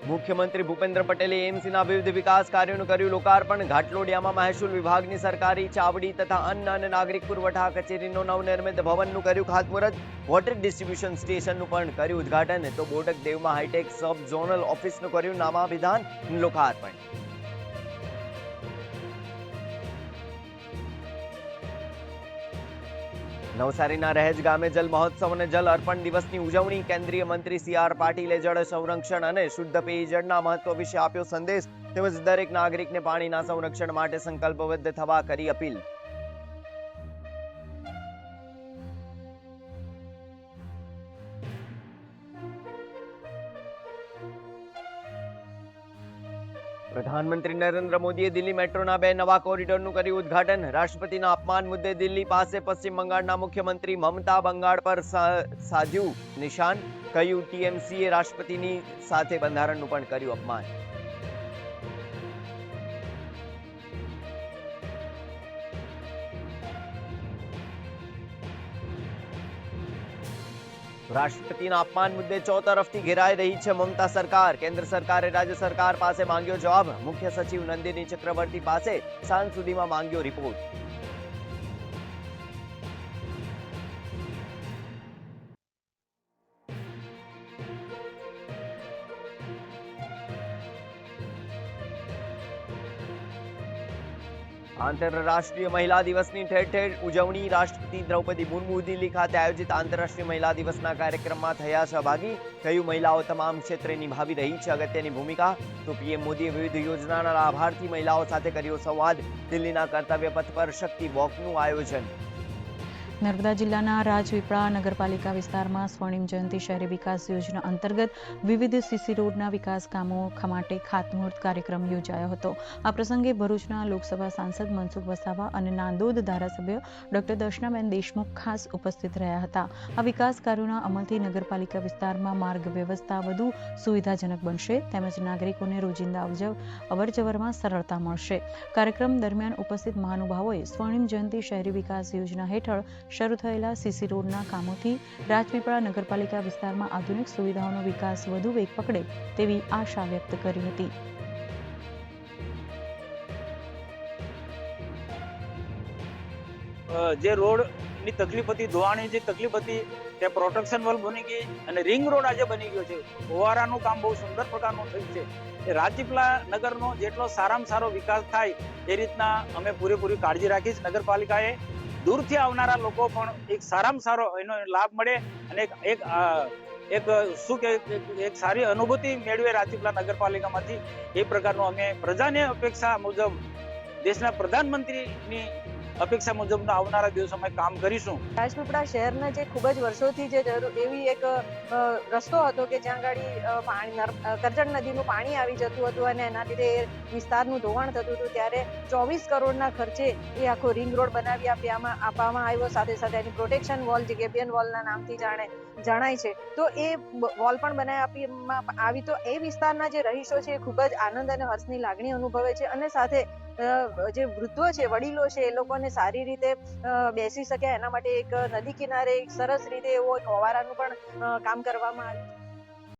મુખ્યમંત્રી ભૂપેન્દ્ર પટેલે એએમસીના વિવિધ વિકાસ કાર્યોનું કર્યું લોકાર્પણ. ઘાટલોડિયામાં મહેસૂલ વિભાગની સરકારી ચાવડી તથા અન્ન અને નાગરિક પુરવઠા કચેરીનો નવનિર્મિત ભવનનું કર્યું ખાતમુહૂર્ત. વોટર ડિસ્ટ્રીબ્યુશન સ્ટેશનનું પણ કર્યું ઉદ્ઘાટન. તો બોડક દેવમાં હાઈટેક સબ ઝોનલ ઓફિસનું કર્યું નામાભિધાન લોકાર્પણ. નવસારીના રહેજ ગામે જલ મહોત્સવ અને જલ અર્પણ દિવસની ઉજવણી. કેન્દ્રીય મંત્રી CR પાટીલે જળ સંરક્ષણ અને શુદ્ધ પેયજળના મહત્વ વિશે આપ્યો સંદેશ. તેમજ દરેક નાગરિકને પાણીના સંરક્ષણ માટે સંકલ્પબદ્ધ થવા કરી અપીલ. પ્રધાનમંત્રી નરેન્દ્ર મોદીએ દિલ્હી મેટ્રોના 2 નવા કોરિડોરનું કર્યું ઉદ્ઘાટન. રાષ્ટ્રપતિના અપમાન મુદ્દે દિલ્હી પાસે પશ્ચિમ બંગાળના મુખ્યમંત્રી મમતા બંગાળ પર સાધ્યું નિશાન. કહ્યું TMCએ રાષ્ટ્રપતિની સાથે બંધારણનું પણ કર્યું અપમાન. રાષ્ટ્રપતિના અપમાન મુદ્દે ચોતરફથી ઘેરાઈ રહી છે મમતા સરકાર. કેન્દ્ર સરકારે રાજ્ય સરકાર પાસે માંગ્યો જવાબ. મુખ્ય સચિવ નંદિની ચક્રવર્તી પાસે સાંજ સુધીમાં માંગ્યો રિપોર્ટ. આંતરરાષ્ટ્રીય મહિલા દિવસની ઠેર ઠેર ઉજવણી. રાષ્ટ્રપતિ દ્રૌપદી મુર્મુ દિલ્હી ખાતે આયોજિત આંતરરાષ્ટ્રીય મહિલા દિવસના કાર્યક્રમમાં થયા સહભાગી. કહ્યું મહિલાઓ તમામ ક્ષેત્રે નિભાવી રહી છે અગત્યની ભૂમિકા. તો PM મોદીએ વિવિધ યોજનાના લાભાર્થી મહિલાઓ સાથે કર્યો સંવાદ. દિલ્હીના કર્તવ્ય પથ પર શક્તિ વોકનું આયોજન. નર્મદા જિલ્લાના રાજપીપળા નગરપાલિકા વિસ્તારમાં સ્વર્ણિમ જયંતિ શહેરી વિકાસ યોજના અંતર્ગત વિવિધ CC રોડના વિકાસ કામો માટે ખાતમુહૂર્ત કાર્યક્રમ યોજાયો હતો. આ પ્રસંગે ભરૂચના લોકસભા સાંસદ મનસુખ વસાવા અને નાંદોદ ધારાસભ્ય ડોક્ટર દર્શનાબેન દેશમુખ ખાસ ઉપસ્થિત રહ્યા હતા. આ વિકાસ કાર્યોના અમલથી નગરપાલિકા વિસ્તારમાં માર્ગ વ્યવસ્થા વધુ સુવિધાજનક બનશે તેમજ નાગરિકોને રોજિંદા અવરજવરમાં સરળતા મળશે. કાર્યક્રમ દરમિયાન ઉપસ્થિત મહાનુભાવોએ સ્વર્ણિમ જયંતિ શહેરી વિકાસ યોજના હેઠળ શરૂ થયેલા CC રોડના કામોથી રાજપીપળા નગરપાલિકા વિસ્તારમાં આધુનિક સુવિધાઓનો વિકાસ વધુ વેગ પકડે તેવી આશા વ્યક્ત કરી હતી. જે રોડની તકલીફ હતી, ધોવાણી જે તકલીફ હતી, તે પ્રોટેક્શન વોલ બની ગઈ અને રિંગ રોડ આજે બની ગયો છે. ફુવારાનું કામ બહુ સુંદર પ્રકારનું થયું છે. એ રાજપીપળા નગરનો જેટલો સારામાં સારો વિકાસ થાય એ રીતના અમે પૂરેપૂરી કાળજી રાખી છે. નગરપાલિકાએ દૂરથી આવનારા લોકો પણ એક સારામાં સારો એનો લાભ મળે અને એક શું કે એક સારી અનુભૂતિ મેળવે રાજપીપળા નગરપાલિકામાંથી. એ પ્રકારનો અમે પ્રજાની અપેક્ષા મુજબ દેશના પ્રધાનમંત્રીની અપેક્ષા મુજબના આવનારા દિવસોમાં કામ કરીશું. રાજપીપળા શહેરના જે ખૂબ જ વર્ષોથી જે એવી એક રસ્તો હતો કે જ્યાં આગળ પાણી કરજણ નદીનું પાણી આવી જતું હતું અને એના લીધે વિસ્તારનું ધોવાણ થતું હતું. ત્યારે 24 કરોડના ખર્ચે એ આખો રિંગ રોડ બનાવી આપવામાં આવ્યો. સાથે સાથે એની પ્રોટેક્શન વોલ જે ગેબિયન વોલના નામથી જણાય છે તો એ વોલ પણ બનાવી આપવામાં આવી. તો એ વિસ્તારના જે રહીશો છે એ ખૂબ જ આનંદ અને હર્ષની લાગણી અનુભવે છે અને સાથે જે વૃદ્ધો છે, વડીલો છે, એ લોકોને સારી રીતે બેસી શકે એના માટે એક નદી કિનારે એક સરસ રીતે એવો ફવારાનું પણ કામ કરવામાં આવ્યું.